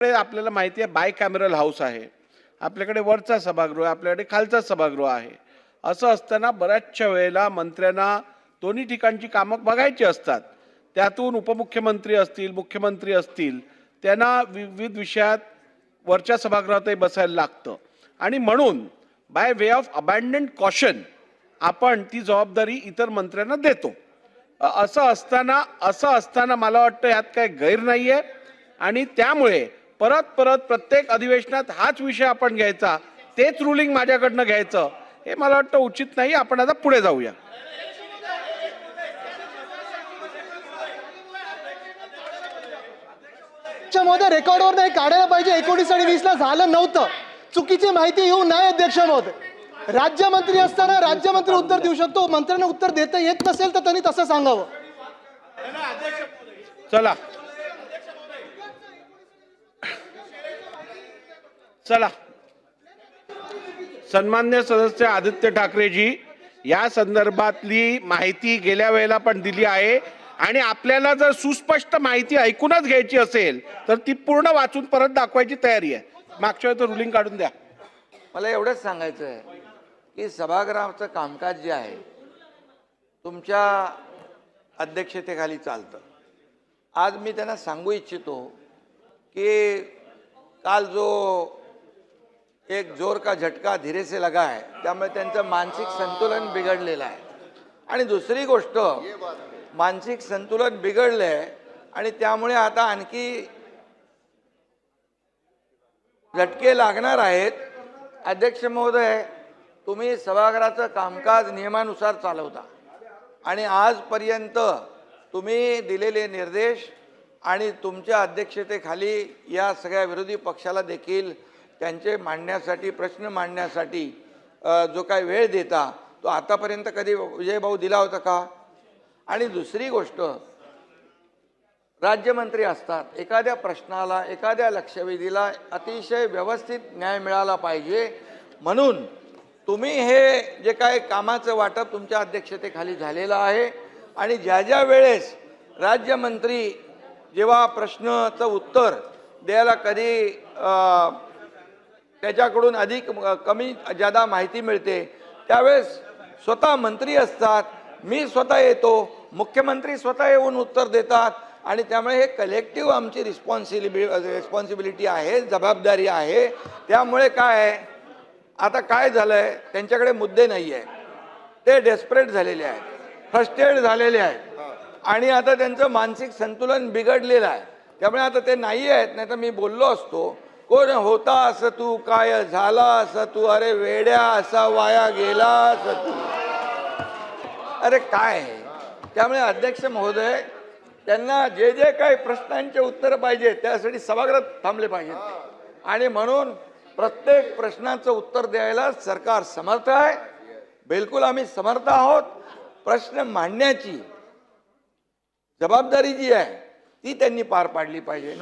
आपल्याला माहिती आहे बाय कॅमेरल हाऊस आहे, आपल्याकडे वरचा सभागृह आहे, आपल्याकडे खालचा सभागृह आहे. असं असताना बऱ्याचशा वेळेला मंत्र्यांना दोन्ही ठिकाणची कामं बघायची असतात. त्यातून उपमुख्यमंत्री असतील, मुख्यमंत्री असतील, त्यांना विविध विषयात वरच्या सभागृहातही बसायला लागतं आणि म्हणून बाय वे ऑफ अबॅन्डन्ड कॉशन आपण ती जबाबदारी इतर मंत्र्यांना देतो. असं असताना मला वाटतं यात काही गैर नाही आहे आणि त्यामुळे परत परत प्रत्येक अधिवेशनात हाच विषय आपण घ्यायचा, तेच रुलिंग माझ्याकडनं घ्यायचं, हे मला वाटतं उचित नाही. आपण आता पुढे जाऊया. महोदय, रेकॉर्डवर नाही काढायला पाहिजे. 19 आणि 20 ला झालं नव्हतं. चुकीची माहिती येऊ नये. अध्यक्ष महोदय, राज्यमंत्री असताना राज्यमंत्री उत्तर देऊ शकतो. मंत्र्यांना उत्तर देता येत नसेल तर त्यांनी तसं सांगावं. चला चला सन्मान्य सदस्य आदित्य ठाकरेजी, या संदर्भातली माहिती गेल्या वेळेला पण दिली आहे आणि आपल्याला जर सुस्पष्ट माहिती ऐकूनच घ्यायची असेल तर ती पूर्ण वाचून परत दाखवायची तयारी आहे. मागच्या वेळेचं रुलिंग काढून द्या. मला एवढंच सांगायचं आहे की सभागृहाचं कामकाज जे आहे तुमच्या अध्यक्षतेखाली चालतं. आज मी त्यांना सांगू इच्छितो की काल जो एक जोर का झटका धीरे से लगा है, त्यामुळे त्यांचं मानसिक संतुलन बिघडलेलं आहे. आणि दुसरी गोष्ट, मानसिक संतुलन बिघडलं आहे आणि त्यामुळे आता आणखी झटके लागणार आहेत. अध्यक्ष महोदय, तुम्ही सभागृहाचं कामकाज नियमानुसार चालवता आणि आजपर्यंत तुम्ही दिलेले निर्देश आणि तुमच्या अध्यक्षतेखाली या सगळ्या विरोधी पक्षाला देखील त्यांचे मांडण्यासाठी, प्रश्न मांडण्यासाठी जो काही वेळ देता तो आतापर्यंत कधी विजयभाऊ दिला होता का? आणि दुसरी गोष्ट, राज्यमंत्री असतात, एखाद्या प्रश्नाला, एखाद्या लक्षवेधीला अतिशय व्यवस्थित न्याय मिळाला पाहिजे. म्हणून तुम्ही हे जे काय कामाचं वाटप तुमच्या अध्यक्षतेखाली झालेलं आहे आणि ज्या ज्या वेळेस राज्यमंत्री जेव्हा प्रश्नाचं उत्तर द्यायला कधी त्याच्याकडून अधिक कमी जादा माहिती मिळते त्यावेळेस स्वतः मंत्री असतात, मी स्वतः येतो, मुख्यमंत्री स्वतः येऊन उत्तर देतात आणि त्यामुळे हे कलेक्टिव्ह आमची रिस्पॉन्सिबिलिटी आहे, जबाबदारी आहे. त्यामुळे काय आहे, आता काय झालं आहे, त्यांच्याकडे मुद्दे नाही आहे, ते डेस्परेट झालेले आहेत, फ्रस्ट्रेट झालेले आहेत आणि आता त्यांचं मानसिक संतुलन बिघडलेलं आहे. त्यामुळे आता ते नाही आहेत. नाही तर मी बोललो असतो, कोण होता असं तू, काय झाला असं तू, अरे वेड्या असा वाया गेला असं तू, अरे काय आहे. त्यामुळे अध्यक्ष महोदय, त्यांना जे जे काही प्रश्नांचे उत्तर पाहिजे त्यासाठी सभागृहात थांबले पाहिजेत आणि म्हणून प्रत्येक प्रश्नाचं उत्तर द्यायला सरकार समर्थ आहे. बिलकुल आम्ही समर्थ आहोत. प्रश्न मांडण्याची जबाबदारी जी आहे ती त्यांनी पार पाडली पाहिजे.